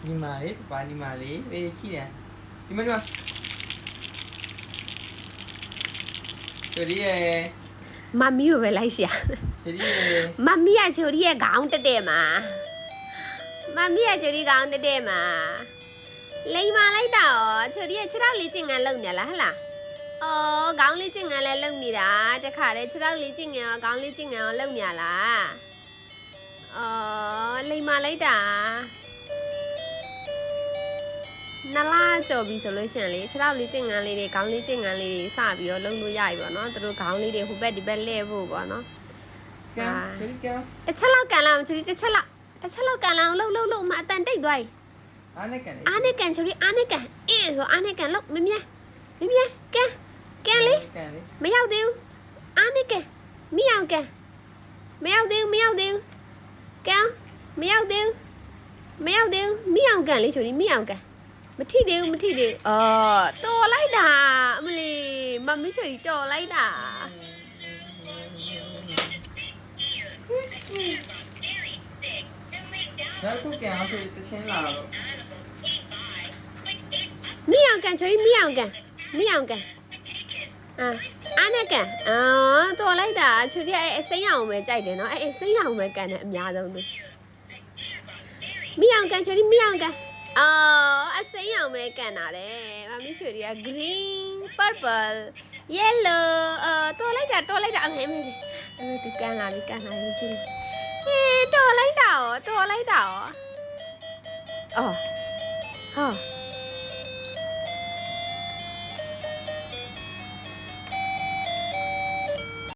ညီမလေးပါညီမလေးအေးကြည့်တယ်ဒီမှာချူရီရဲ့မမီကိုပဲလိုက်ရှာချူရီရဲ့မမီကချူရီရဲ့ခေါင်းတက်တဲ့မှာမမီကချူရီခေါင်းတက်တဲ့မှာလိမ်မာလိုက်တာရောချူရီရဲ့ခြေထောက်လေးကျင်ငန်းလုံနေလားဟလားအော်ခေါင်းလေးကျင်ငန်းလည်းလုံနေတာတခါတည်းခြေထောက်လေးကျင်ငန်းရောခေါင်းလေးကျင်ငန်းရောလုံနေလားအော်လိမ်မာလိုက်တာနလာကြော်ပြီဆိုလို့ရှိရင်လေခြေထောက်လေးကျင်ငန်းလေးတွေခေါင်းလေးကျင်ငန်းလေးတွေစပြီးတော့လုံလို့ရပြီပေါ့နော်သူတို့ခေါင်းလေးတွေဟိုဘက်ဒီဘက်လှည့်ဖို့ပေါ့နော်ကဲချူရီကဲတစ်ချက်လောက်ကန်လာအောင်ချူရီတစ်ချက်လောက်ကန်လာအောင်လှုပ်မအတန်တိတ်သွားပြီအားနဲ့ကန်လေအားနဲ့ကန်ချူရီအားနဲ့ကန်အင်းဆိုအားနဲ့ကန်လှုပ်မမြဲကန်လေမရောက်သေးဘူးအားနဲ့ကန်မရောက်ကန်မရောက်သေးဘူးကန်မရောက်သေးဘူးမရောက်ကန်လေချူရီမရောက်ကန်မထိသေးဘူးအော်တော်လိုက်တာအမလီမမီချူရီတော်လိုက်တာနောက်ခုကန်အောင်ချူရီတချင်းလာတော့မရောက်ကန်ချူရီမရောက်ကန်အားနဲ့ကန်အော်တော်လိုက်တာချူရီအဲ့အစိမ်းအောင်ပဲကြိုက်တယ်နော်အဲ့အစိမ်းအောင်ပဲကန်တယ်အများဆုံးသူမရောက်ကန်ချူရီမရောက်ကန်အော်အစိမ်းအောင်ပဲကန်တာတဲ့မမီချူရီက green purple yellow တော်လိုက်တာအမေဒီကန်လာပြီကြည့်လေဟေးတော်လိုက်တာရောအော်ဟာ